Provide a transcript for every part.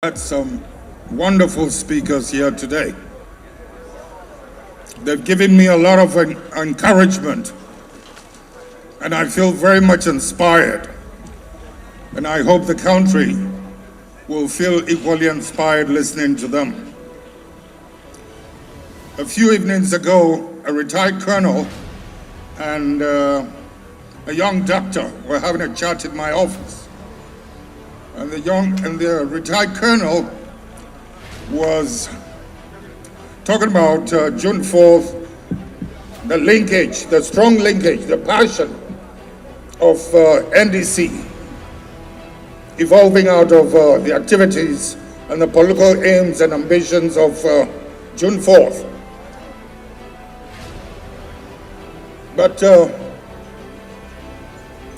Had some wonderful speakers here today. They've given me a lot of encouragement, and I feel very much inspired. And I hope the country will feel equally inspired listening to them. A few evenings ago, a retired colonel and a young doctor were having a chat in my office. And the retired colonel was talking about June 4th, the linkage, the strong linkage, the passion of NDC evolving out of the activities and the political aims and ambitions of June 4th. But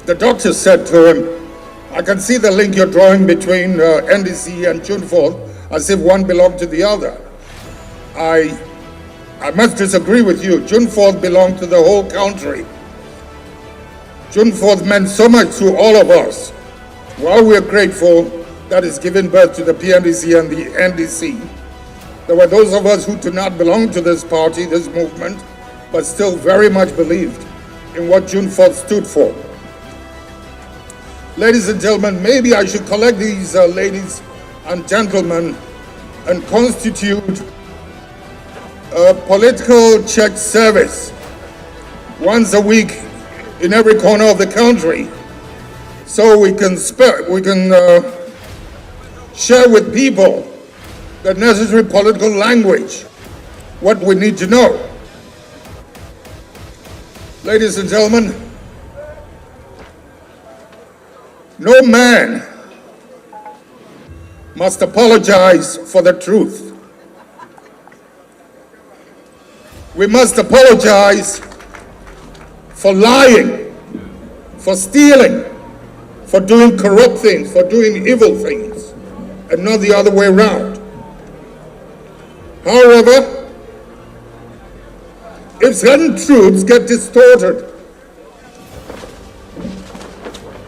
the doctor said to him, I can see the link you're drawing between NDC and June 4th as if one belonged to the other. I must disagree with you. June 4th belonged to the whole country. June 4th meant so much to all of us. While we're grateful that it's given birth to the PNDC and the NDC, there were those of us who do not belong to this party, this movement, but still very much believed in what June 4th stood for. Ladies and gentlemen, maybe I should collect these ladies and gentlemen and constitute a political church service once a week in every corner of the country, so we can share with people the necessary political language, what we need to know. Ladies and gentlemen, no man must apologize for the truth. We must apologize for lying, for stealing, for doing corrupt things, for doing evil things, and not the other way around. However, if certain truths get distorted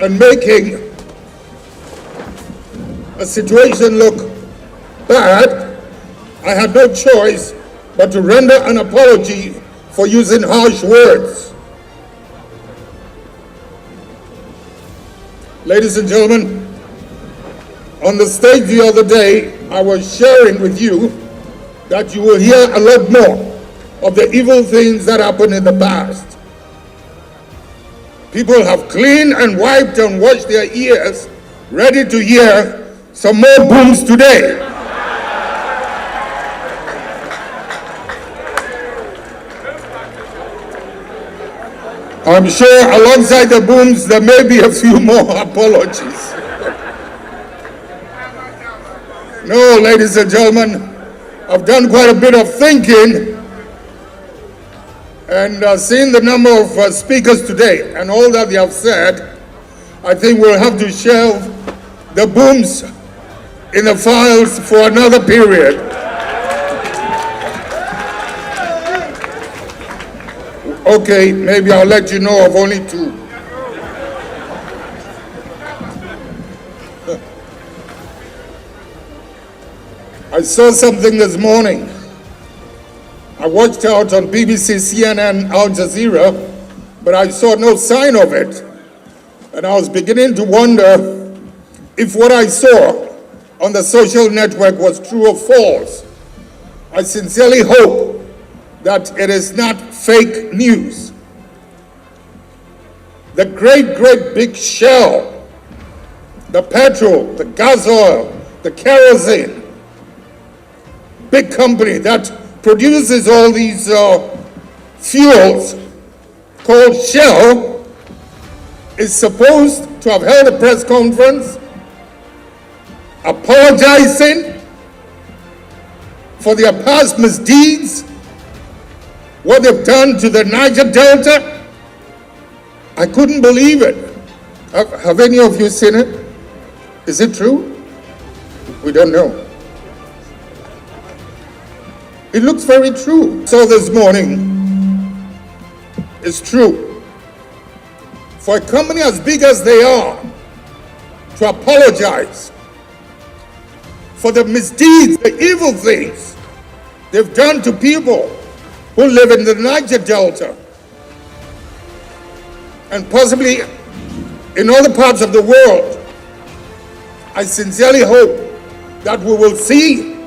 and making a situation look bad, I had no choice but to render an apology for using harsh words. Ladies and gentlemen, on the stage the other day, I was sharing with you that you will hear a lot more of the evil things that happened in the past. People have cleaned and wiped and washed their ears, ready to hear some more booms today. I'm sure alongside the booms, there may be a few more apologies. No, ladies and gentlemen, I've done quite a bit of thinking, and seeing the number of speakers today and all that they have said, I think we'll have to shelve the booms in the files for another period. Okay, maybe I'll let you know of only two. I saw something this morning. I watched out on BBC, CNN, Al Jazeera, but I saw no sign of it. And I was beginning to wonder if what I saw on the social network was true or false. I sincerely hope that it is not fake news. The great big Shell, the petrol, the gas oil, the kerosene, big company that produces all these fuels called Shell, is supposed to have held a press conference apologizing for their past misdeeds, what they've done to the Niger Delta. I couldn't believe it. Have any of you seen it? Is it true? We don't know. It looks very true. So this morning, it's true. For a company as big as they are to apologize for the misdeeds, the evil things they've done to people who live in the Niger Delta and possibly in other parts of the world. I sincerely hope that we will see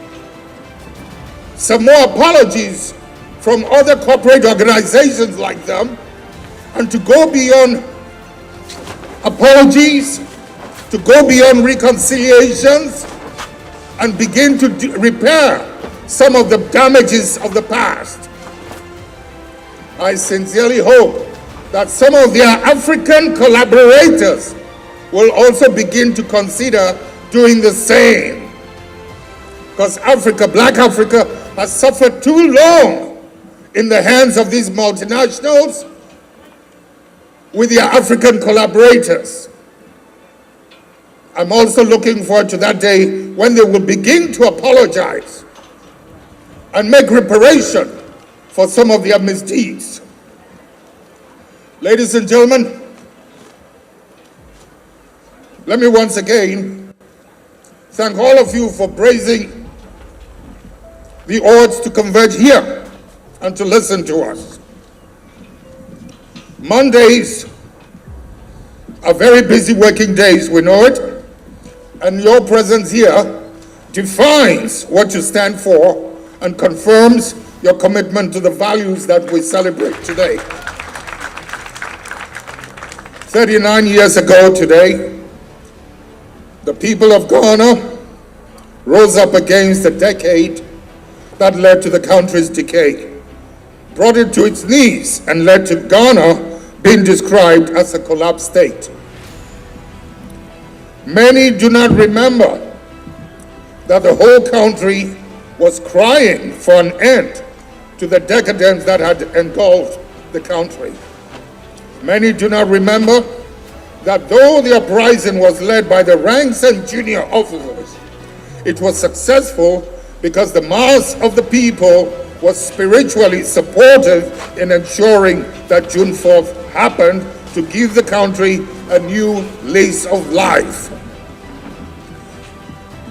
some more apologies from other corporate organizations like them, and to go beyond apologies, to go beyond reconciliations, and begin to repair some of the damages of the past. I sincerely hope that some of their African collaborators will also begin to consider doing the same. Because Africa, Black Africa, has suffered too long in the hands of these multinationals with their African collaborators. I'm also looking forward to that day when they will begin to apologize and make reparation for some of their misdeeds. Ladies and gentlemen, let me once again thank all of you for braving the odds to converge here and to listen to us. Mondays are very busy working days, we know it, and your presence here defines what you stand for and confirms your commitment to the values that we celebrate today. 39 years ago today, the people of Ghana rose up against a decade that led to the country's decay, brought it to its knees, and led to Ghana being described as a collapsed state. Many do not remember that the whole country was crying for an end to the decadence that had engulfed the country. Many do not remember that though the uprising was led by the ranks and junior officers, it was successful because the mass of the people was spiritually supportive in ensuring that June 4th happened to give the country a new lease of life.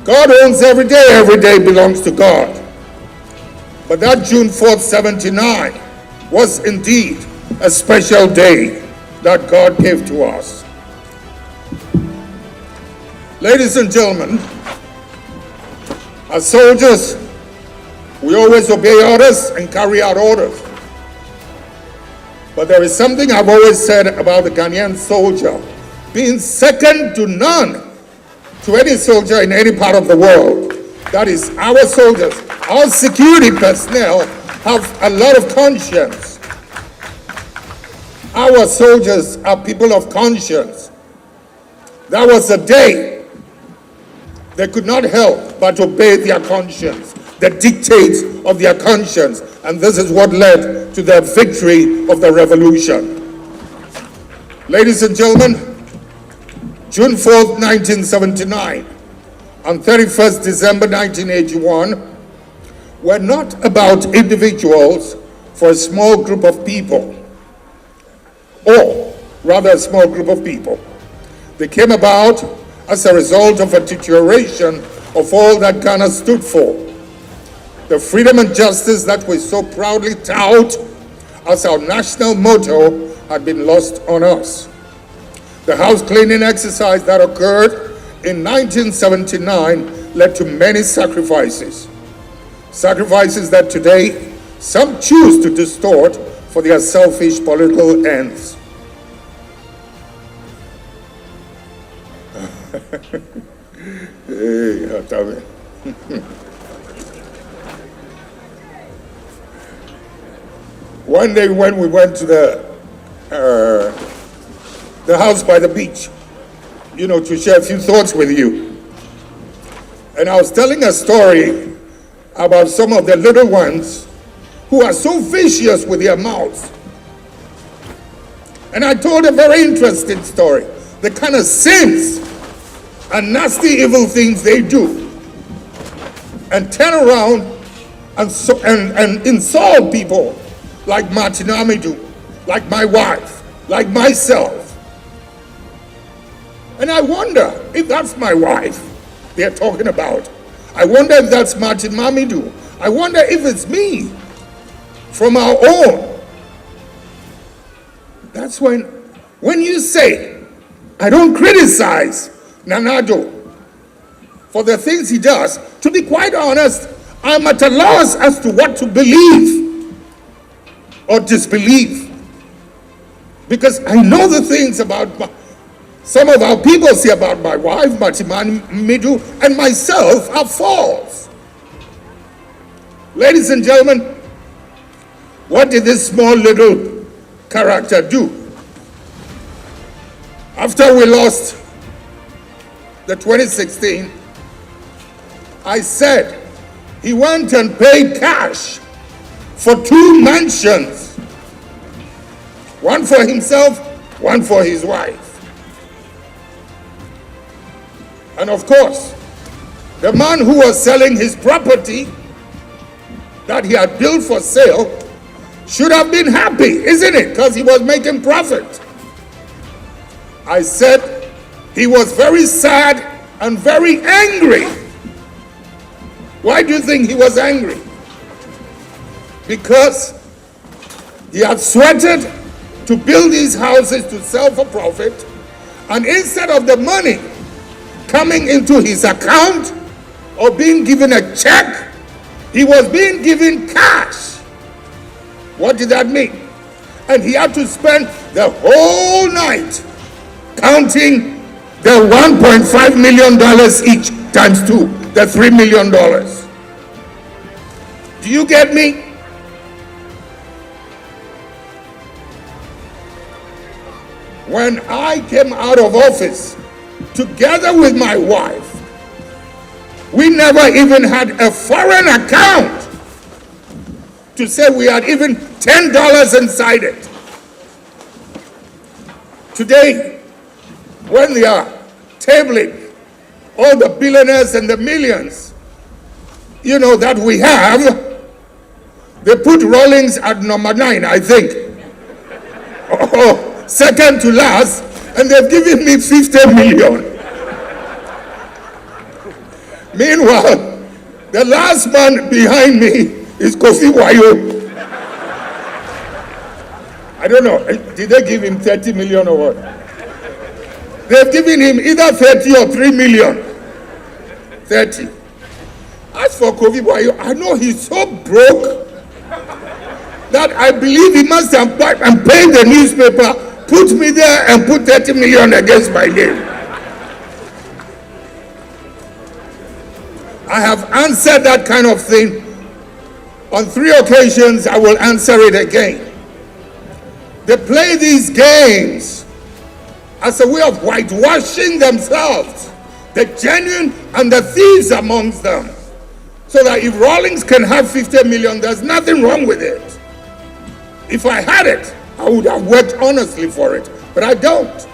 God owns every day belongs to God. But that June 4th, 79 was indeed a special day that God gave to us. Ladies and gentlemen, as soldiers, we always obey orders and carry out orders. But there is something I've always said about the Ghanaian soldier being second to none to any soldier in any part of the world. That is, our soldiers, our security personnel have a lot of conscience. Our soldiers are people of conscience. That was a day they could not help but obey their conscience, the dictates of their conscience, and this is what led to the victory of the revolution. Ladies and gentlemen, June 4th, 1979, and 31st December 1981 were not about individuals for a small group of people, or rather a small group of people. They came about as a result of a deterioration of all that Ghana stood for. The freedom and justice that we so proudly tout as our national motto had been lost on us. The house cleaning exercise that occurred in 1979 led to many sacrifices. Sacrifices that today some choose to distort for their selfish political ends. Hey, one day when we went to the house by the beach, to share a few thoughts with you. And I was telling a story about some of the little ones who are so vicious with their mouths. And I told a very interesting story, the kind of sins and nasty evil things they do, and turn around and insult people like Martin Amidou, like my wife, like myself. And I wonder if that's my wife they're talking about. I wonder if that's Martin Mamidu. I wonder if it's me from our own. That's when you say, I don't criticize Nanado for the things he does, to be quite honest, I'm at a loss as to what to believe or disbelieve. Because I know the things about some of our people say about my wife, Martin Mamidu, and myself are false. Ladies and gentlemen, what did this small little character do? After we lost the 2016, I said he went and paid cash for 2 mansions, one for himself, one for his wife. And of course, the man who was selling his property that he had built for sale should have been happy, isn't it? Because he was making profit. I said he was very sad and very angry. Why do you think he was angry? Because he had sweated to build these houses to sell for profit, and instead of the money coming into his account or being given a check, he was being given cash. What did that mean? And he had to spend the whole night counting the $1.5 million each times 2, the $3 million. Do you get me? When I came out of office, together with my wife, we never even had a foreign account to say we had even $10 inside it. Today, when they are tabling all the billionaires and the millions, that we have, they put RAWLINGS at number 9, I think. Oh, second to last, and they've given me 50 million. Meanwhile, the last man behind me is Kofi Wayo. I don't know, did they give him 30 million or what? They've given him either 30 or 3 million. 30. As for Kofi Wayo, I know he's so broke that I believe he must have paid the newspaper, put me there and put 30 million against my name. I have answered that kind of thing on 3 occasions. I will answer it again. They play these games as a way of whitewashing themselves, the genuine and the thieves amongst them, so that if RAWLINGS can have 50 million, there's nothing wrong with it. If I had it, I would have worked honestly for it, but I don't.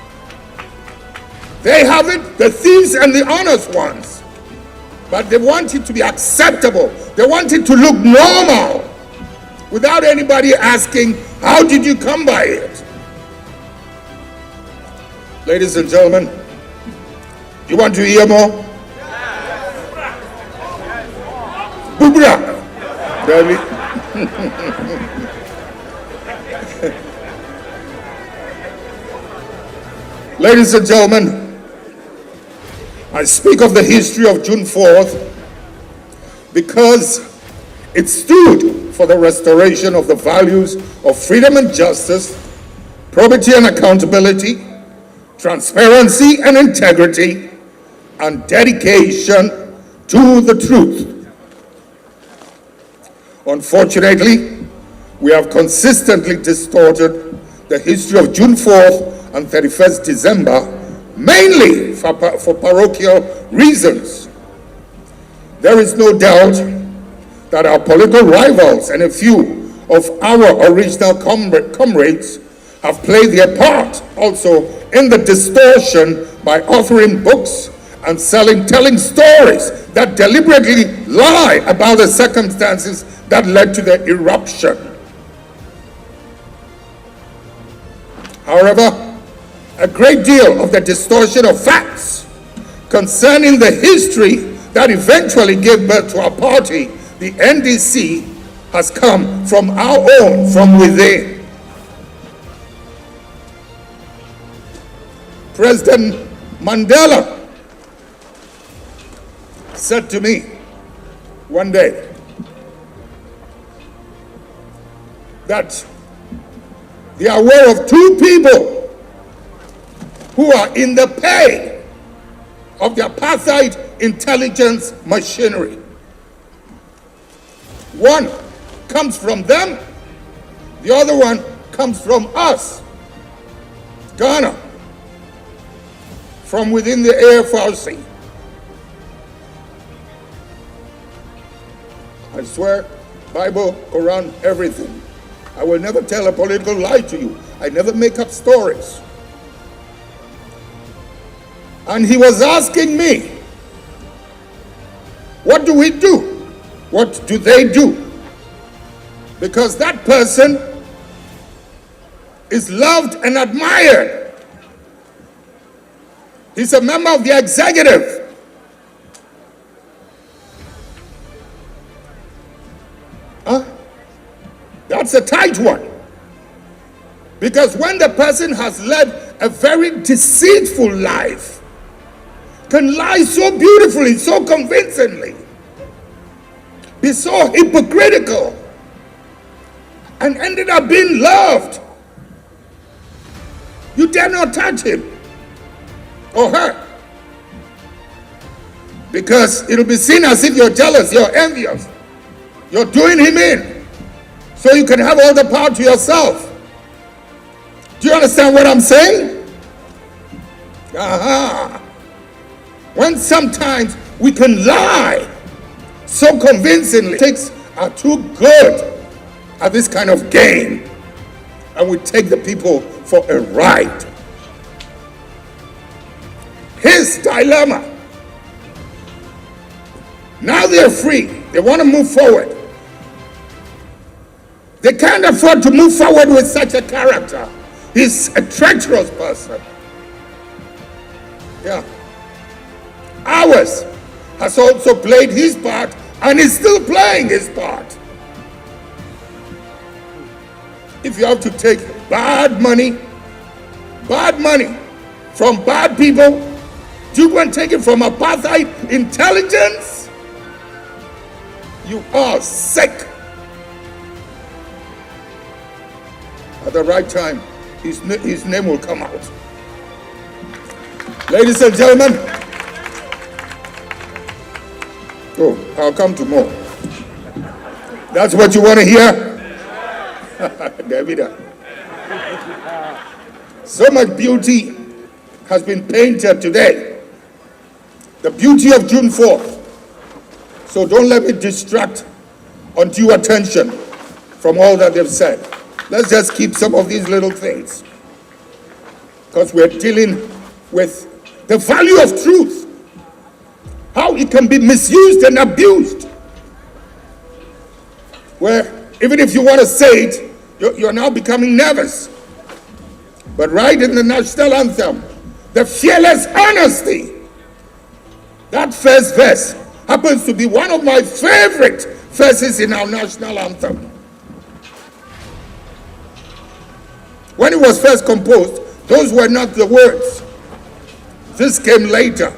They have it, the thieves and the honest ones. But they want it to be acceptable. They want it to look normal without anybody asking, how did you come by it? Ladies and gentlemen, you want to hear more? Bubra. Ladies and gentlemen, I speak of the history of June 4th because it stood for the restoration of the values of freedom and justice, probity and accountability, transparency and integrity, and dedication to the truth. Unfortunately, we have consistently distorted the history of June 4th and 31st December, mainly for parochial reasons. There is no doubt that our political rivals and a few of our original comrades have played their part also in the distortion by authoring books and telling stories that deliberately lie about the circumstances that led to the eruption. However, a great deal of the distortion of facts concerning the history that eventually gave birth to our party, the NDC, has come from our own, from within. President Mandela said to me one day that they are aware of two people who are in the pay of the apartheid intelligence machinery. One comes from them, the other one comes from us, Ghana, from within the AFRC. I swear, Bible, Quran, everything. I will never tell a political lie to you. I never make up stories. And he was asking me, what do we do? What do they do? Because that person is loved and admired. He's a member of the executive. That's a tight one. Because when the person has led a very deceitful life, can lie so beautifully, so convincingly, be so hypocritical, and ended up being loved, you dare not touch him or her, because it'll be seen as if you're jealous, you're envious, you're doing him in so you can have all the power to yourself. Do you understand what I'm saying? When sometimes we can lie so convincingly, takes are too good at this kind of game, and we take the people for a ride. His dilemma. Now they're free. They want to move forward. They can't afford to move forward with such a character. He's a treacherous person. Yeah. Ours has also played his part and is still playing his part. If you have to take bad money from bad people, do you go and take it from apartheid intelligence? You are sick. At the right time, his name will come out. Ladies and gentlemen, I'll come to more. That's what you want to hear? David. So much beauty has been painted today. The beauty of June 4th. So don't let me distract undue attention from all that they've said. Let's just keep some of these little things, because we're dealing with the value of truth, how it can be misused and abused, where even if you want to say it, you're now becoming nervous. But right in the national anthem, the fearless honesty, that first verse happens to be one of my favorite verses in our national anthem. When it was first composed, those were not the words. This came later.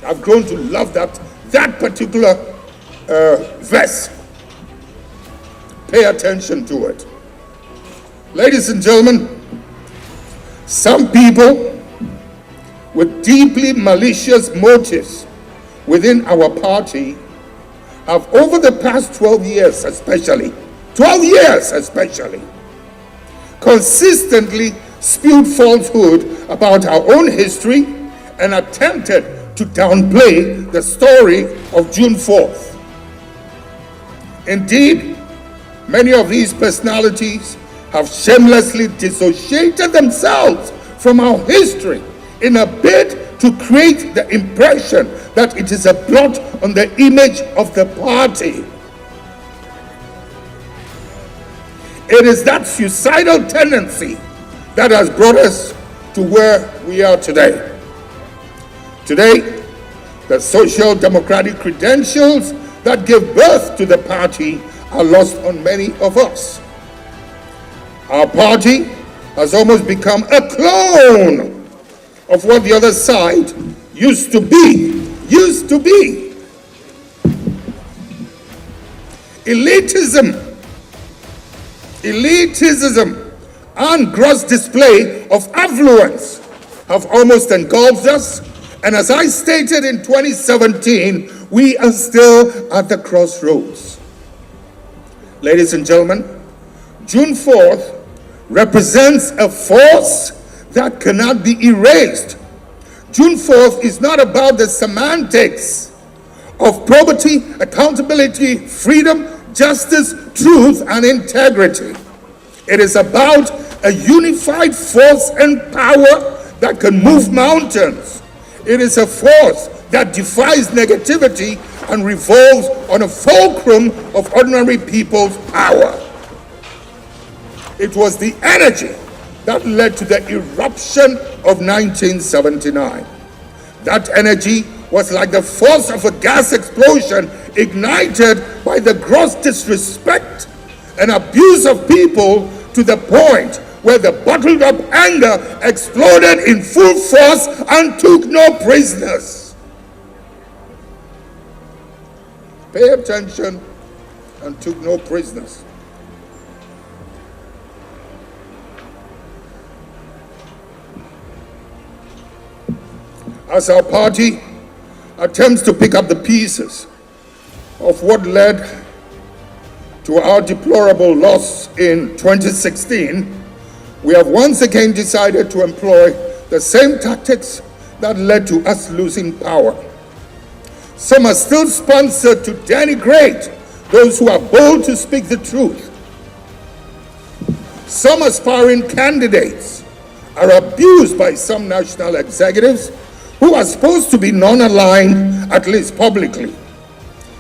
I've grown to love that particular verse. Pay attention to it. Ladies and gentlemen, some people with deeply malicious motives within our party have, over the past 12 years especially, consistently spewed falsehood about our own history and attempted to downplay the story of June 4th. Indeed, many of these personalities have shamelessly dissociated themselves from our history in a bid to create the impression that it is a blot on the image of the party. It is that suicidal tendency that has brought us to where we are today. Today, The social democratic credentials that give birth to the party are lost on many of us. Our party has almost become a clone of what the other side used to be. Elitism and gross display of affluence have almost engulfed us, and as I stated in 2017, we are still at the crossroads. Ladies and gentlemen, June 4th represents a force that cannot be erased. June 4th is not about the semantics of probity, accountability, freedom, justice, truth, and integrity. It is about a unified force and power that can move mountains. It is a force that defies negativity and revolves on a fulcrum of ordinary people's power. It was the energy that led to the eruption of 1979. That energy was like the force of a gas explosion ignited by the gross disrespect and abuse of people to the point where the bottled up anger exploded in full force and took no prisoners. Pay attention, and took no prisoners. As our party attempts to pick up the pieces of what led to our deplorable loss in 2016, we have once again decided to employ the same tactics that led to us losing power. Some are still sponsored to denigrate those who are bold to speak the truth. Some aspiring candidates are abused by some national executives who are supposed to be non-aligned, at least publicly.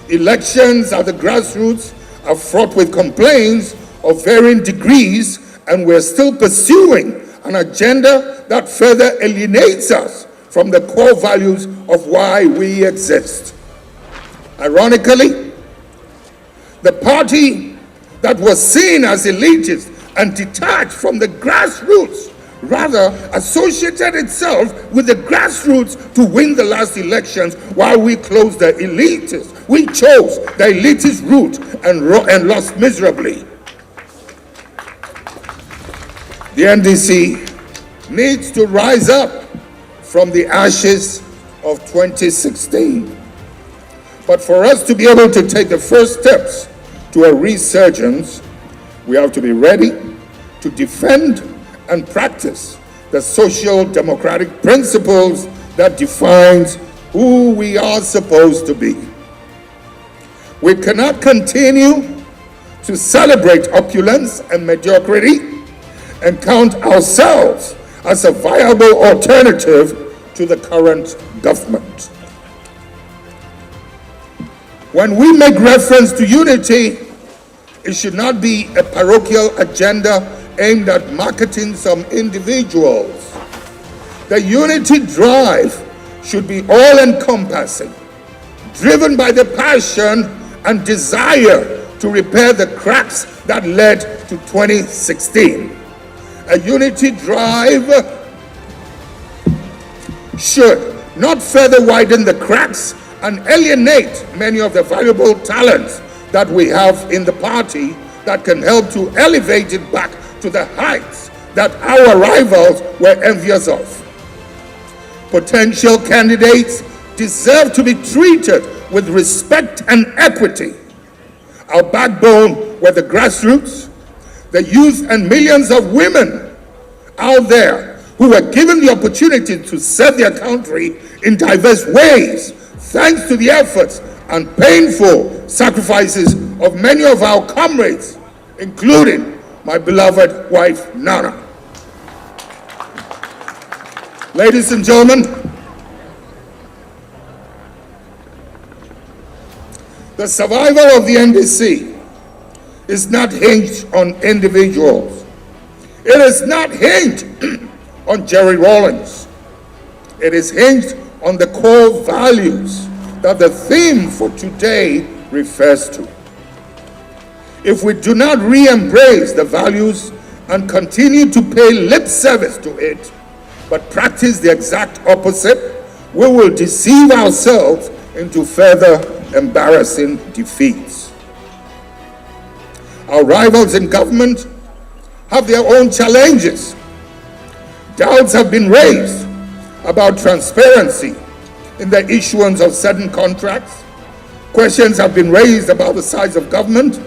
Elections at the grassroots are fraught with complaints of varying degrees, and we're still pursuing an agenda that further alienates us from the core values of why we exist. Ironically, the party that was seen as elitist and detached from the grassroots rather associated itself with the grassroots to win the last elections, while we closed the elitists. We chose the elitist route and lost miserably. The NDC needs to rise up from the ashes of 2016. But for us to be able to take the first steps to a resurgence, we have to be ready to defend and practice the social democratic principles that defines who we are supposed to be. We cannot continue to celebrate opulence and mediocrity and count ourselves as a viable alternative to the current government. When we make reference to unity, it should not be a parochial agenda aimed at marketing some individuals. The unity drive should be all-encompassing, driven by the passion and desire to repair the cracks that led to 2016. A unity drive should not further widen the cracks and alienate many of the valuable talents that we have in the party that can help to elevate it back to the heights that our rivals were envious of. Potential candidates deserve to be treated with respect and equity. Our backbone were the grassroots, the youth, and millions of women out there who were given the opportunity to serve their country in diverse ways, thanks to the efforts and painful sacrifices of many of our comrades, including my beloved wife, Nana. Ladies and gentlemen, the survival of the NDC is not hinged on individuals. It is not hinged on Jerry Rawlings. It is hinged on the core values that the theme for today refers to. If we do not re-embrace the values and continue to pay lip service to it, but practice the exact opposite, we will deceive ourselves into further embarrassing defeats. Our rivals in government have their own challenges. Doubts have been raised about transparency in the issuance of certain contracts. Questions have been raised about the size of government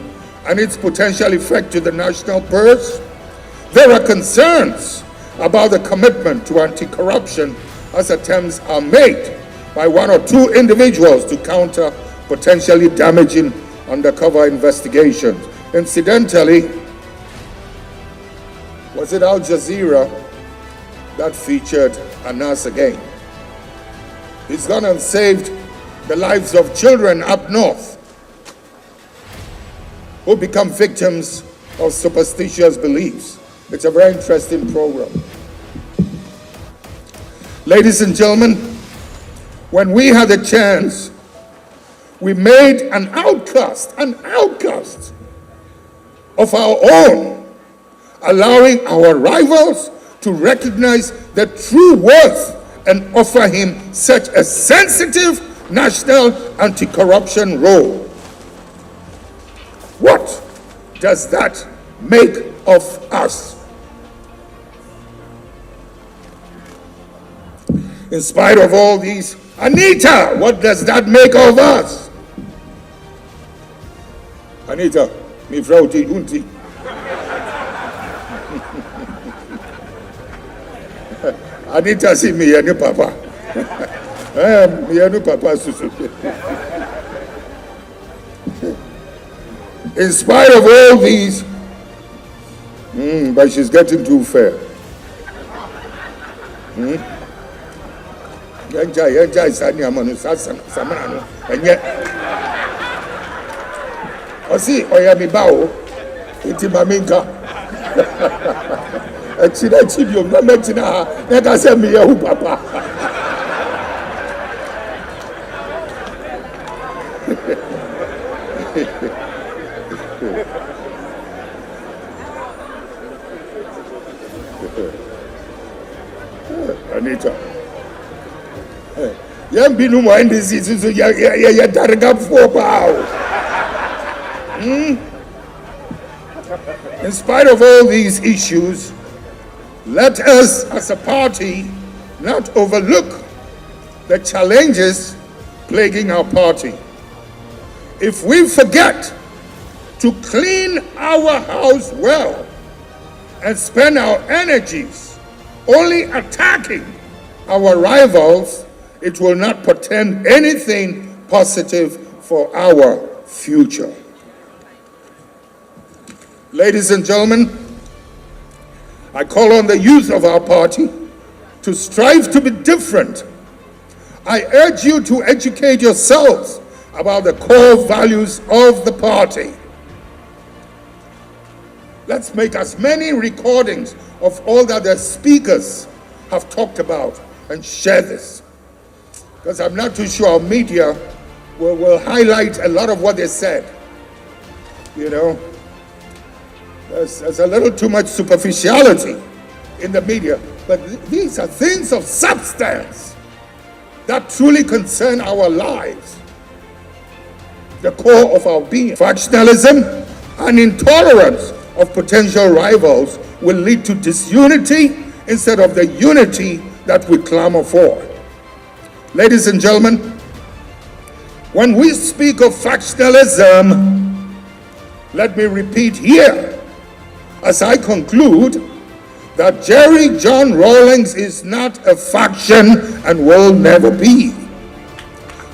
and its potential effect to the national purse. There are concerns about the commitment to anti-corruption as attempts are made by one or two individuals to counter potentially damaging undercover investigations. Incidentally, was it Al Jazeera that featured Anas again? He's gone and saved the lives of children up north who become victims of superstitious beliefs. It's a very interesting program. Ladies and gentlemen, when we had the chance, we made an outcast of our own, allowing our rivals to recognize the true worth and offer him such a sensitive national anti-corruption role. What does that make of us? In spite of all these, Anita, what does that make of us? Anita, mi vrouw die hunti. Anita si mi yenu papa. Mi yenu papa susu. In spite of all these, but she's getting too fair. Yanjai sani amanu samana no enye. Osi oyami bawo iti maminka. Echida chibiom na metina ha na ka se me yehu papa. Anita. Young binu mo NDC so ya darga for power. In spite of all these issues, let us as a party not overlook the challenges plaguing our party. If we forget to clean our house well and spend our energies only attacking our rivals, it will not portend anything positive for our future. Ladies and gentlemen, I call on the youth of our party to strive to be different. I urge you to educate yourselves about the core values of the party. Let's make as many recordings of all that the speakers have talked about and share this. Because I'm not too sure our media will highlight a lot of what they said. You know, there's a little too much superficiality in the media. But these are things of substance that truly concern our lives. The core of our being. Factionalism and intolerance of potential rivals will lead to disunity instead of the unity that we clamor for. Ladies and gentlemen, when we speak of factionalism, let me repeat here, as I conclude, that Jerry John Rawlings is not a faction and will never be.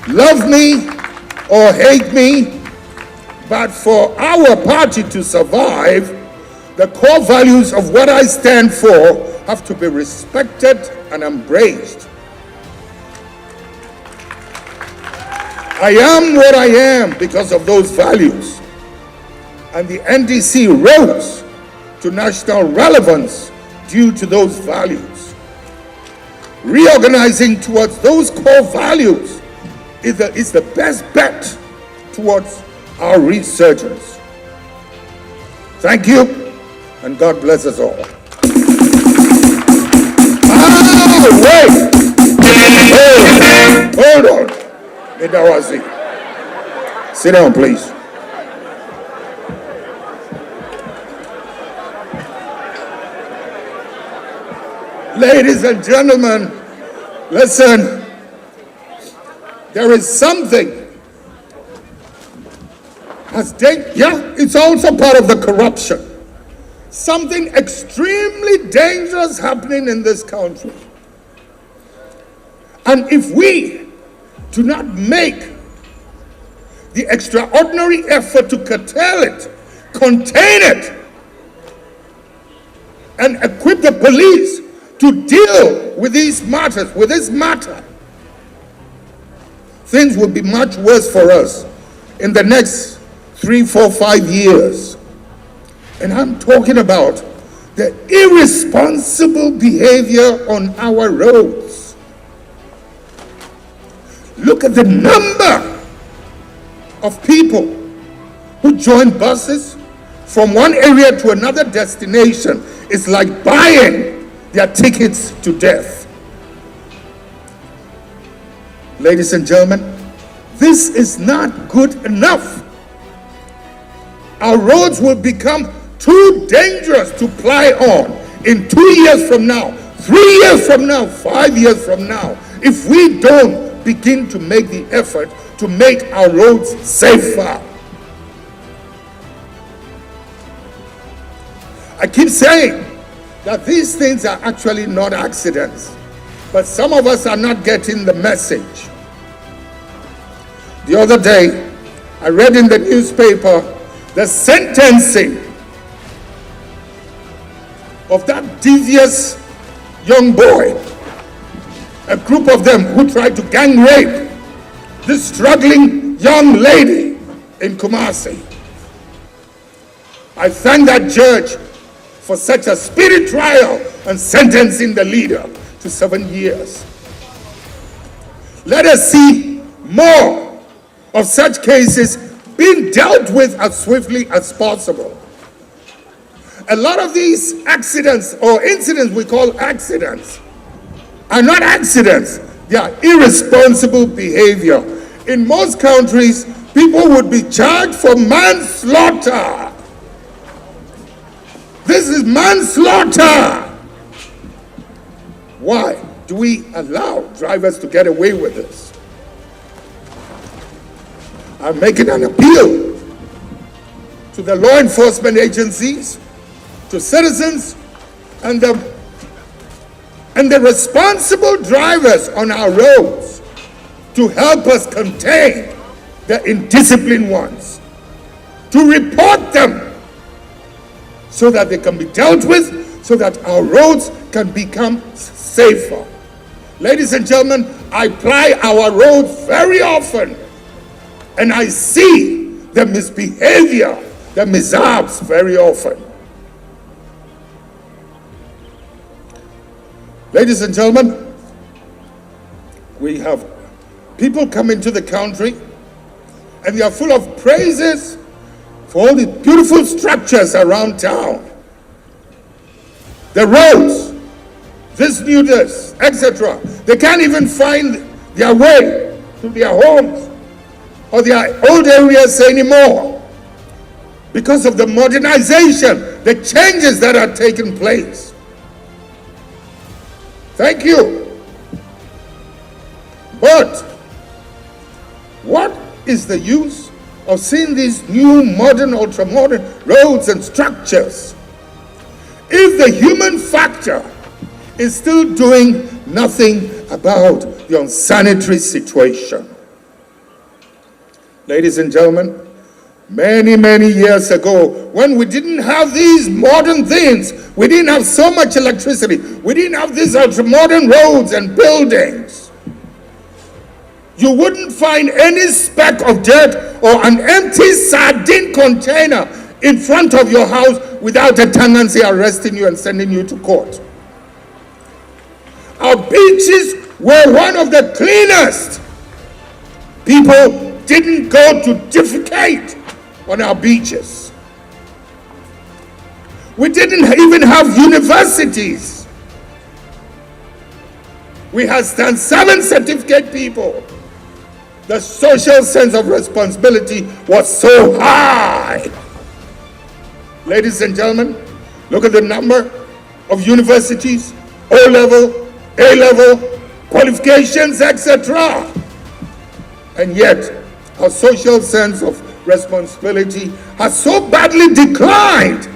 Love me or hate me, but for our party to survive, the core values of what I stand for have to be respected and embraced. I am what I am because of those values, and the NDC rose to national relevance due to those values. reorganizing towards those core values is the best bet towards our resurgence. Thank you, and God bless us all. Wait! Hold on. Midawasi. Sit down, please. Ladies and gentlemen, listen. There is something. It's also part of the corruption. Something extremely dangerous happening in this country. And if we do not make the extraordinary effort to curtail it, contain it, and equip the police to deal with these matters, with this matter, things will be much worse for us in the next 3, 4, 5 years. And I'm talking about the irresponsible behavior on our roads. Look at the number of people who join buses from one area to another destination. It's like buying their tickets to death. Ladies and gentlemen, this is not good enough. Our roads will become too dangerous to ply on in 2 years from now, 3 years from now, 5 years from now, if we don't begin to make the effort to make our roads safer. I keep saying that these things are actually not accidents, but some of us are not getting the message. The other day, I read in the newspaper the sentencing of that devious young boy, a group of them who tried to gang rape this struggling young lady in Kumasi. I thank that judge for such a speedy trial and sentencing the leader to 7 years. Let us see more of such cases being dealt with as swiftly as possible. A lot of these accidents or incidents we call accidents are not accidents, they are irresponsible behavior. In most countries, people would be charged for manslaughter. This is manslaughter. Why do we allow drivers to get away with this? I'm making an appeal to the law enforcement agencies, to citizens, and the responsible drivers on our roads to help us contain the indisciplined ones, to report them so that they can be dealt with, so that our roads can become safer. Ladies and gentlemen, I ply our roads very often, and I see the misbehavior, the mishaps very often. Ladies and gentlemen, we have people come into the country and they are full of praises for all the beautiful structures around town. The roads, this new this, etc. They can't even find their way to their homes or their old areas anymore because of the modernization, the changes that are taking place. Thank you. But what is the use of seeing these new modern, ultra-modern roads and structures if the human factor is still doing nothing about the unsanitary situation? Ladies and gentlemen, many, many years ago, when we didn't have these modern things, we didn't have so much electricity, we didn't have these ultra-modern roads and buildings, you wouldn't find any speck of dirt or an empty sardine container in front of your house without a tenancy arresting you and sending you to court. Our beaches were one of the cleanest. People didn't go to defecate on our beaches. We didn't even have universities. We had stand 7 certificate people. The social sense of responsibility was so high. Ladies and gentlemen, look at the number of universities, O-level, A-level, qualifications, etc. And yet, our social sense of responsibility has so badly declined.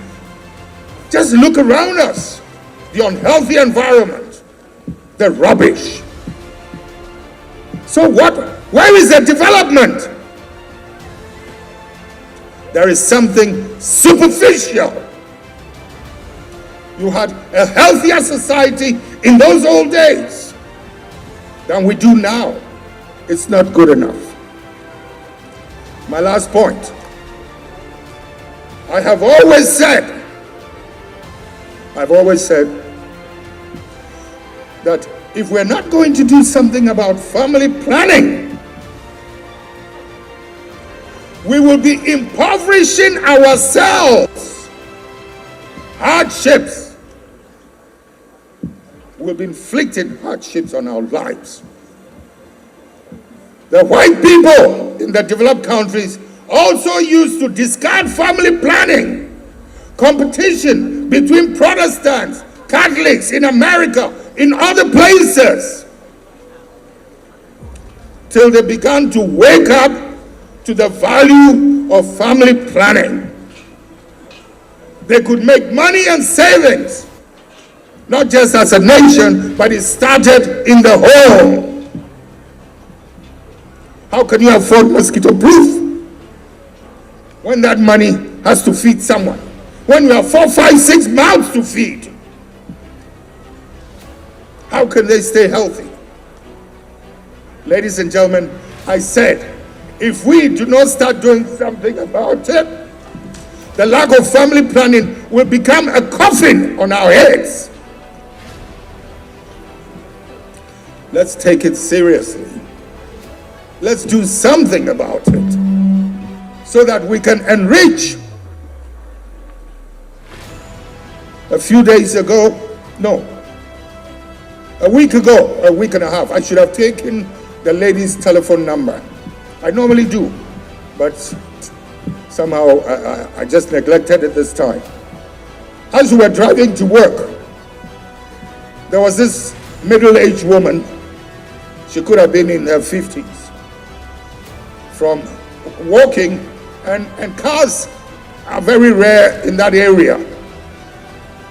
Just look around us. The unhealthy environment, the rubbish. So where is the development? There is something superficial. You had a healthier society in those old days than we do now. It's not good enough. My last point. I've always said that if we're not going to do something about family planning, we will be impoverishing ourselves. Hardships. We'll be inflicting hardships on our lives. The white people in the developed countries also used to discard family planning. Competition between Protestants, Catholics in America, in other places, till they began to wake up to the value of family planning. They could make money and savings, not just as a nation, but it started in the home. How can you afford mosquito-proof when that money has to feed someone? When you have 4, 5, 6 mouths to feed, how can they stay healthy? Ladies and gentlemen, I said, if we do not start doing something about it, the lack of family planning will become a coffin on our heads. Let's take it seriously. Let's do something about it so that we can enrich. A few days ago, a week and a half, I should have taken the lady's telephone number. I normally do, but somehow I just neglected it this time. As we were driving to work, there was this middle-aged woman. She could have been in her 50s. From walking, and cars are very rare in that area.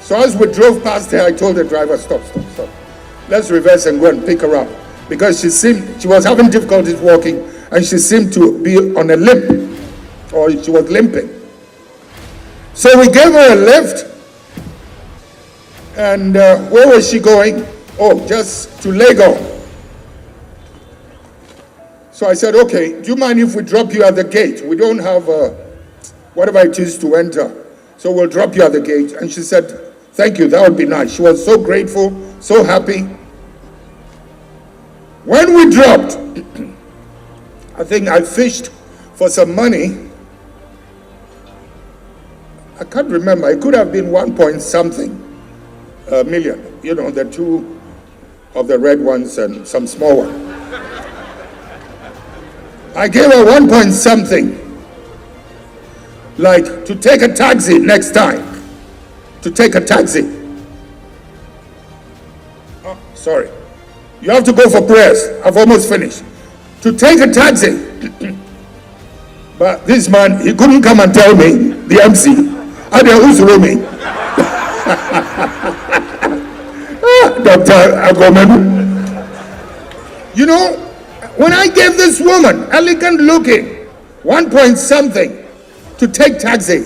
So as we drove past her, I told the driver, stop. Let's reverse and go and pick her up. Because she was having difficulties walking, and she seemed to be on a limp, or she was limping. So we gave her a lift, and where was she going? Oh, just to Lagos. So I said, okay, do you mind if we drop you at the gate? We don't have whatever it is to enter, so we'll drop you at the gate. And she said, thank you, that would be nice. She was so grateful, so happy. When we dropped, I think I fished for some money. I can't remember. It could have been 1 point something million. You know, the two of the red ones and some small one. I gave her 1 point something. Like, to take a taxi next time. To take a taxi. Oh, sorry. You have to go for prayers. I've almost finished. To take a taxi. But this man, he couldn't come and tell me, the MC. I don't know me. Dr. Agomen. You know, when I gave this woman, elegant looking, 1 point something, to take taxi,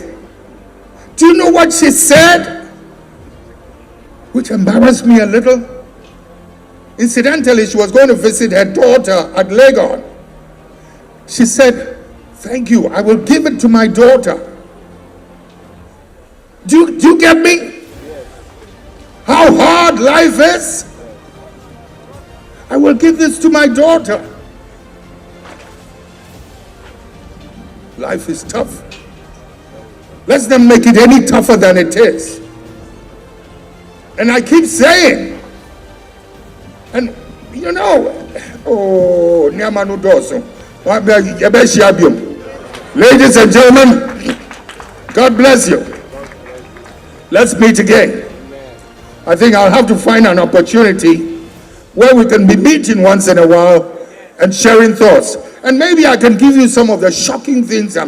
do you know what she said? Which embarrassed me a little. Incidentally, she was going to visit her daughter at Lagos. She said, thank you, I will give it to my daughter. Do you get me? How hard life is? I will give this to my daughter. Life is tough. Let's not make it any tougher than it is. And I keep saying, and you know, oh, ladies and gentlemen, God bless you. Let's meet again. I think I'll have to find an opportunity where we can be meeting once in a while and sharing thoughts. And maybe I can give you some of the shocking things I'm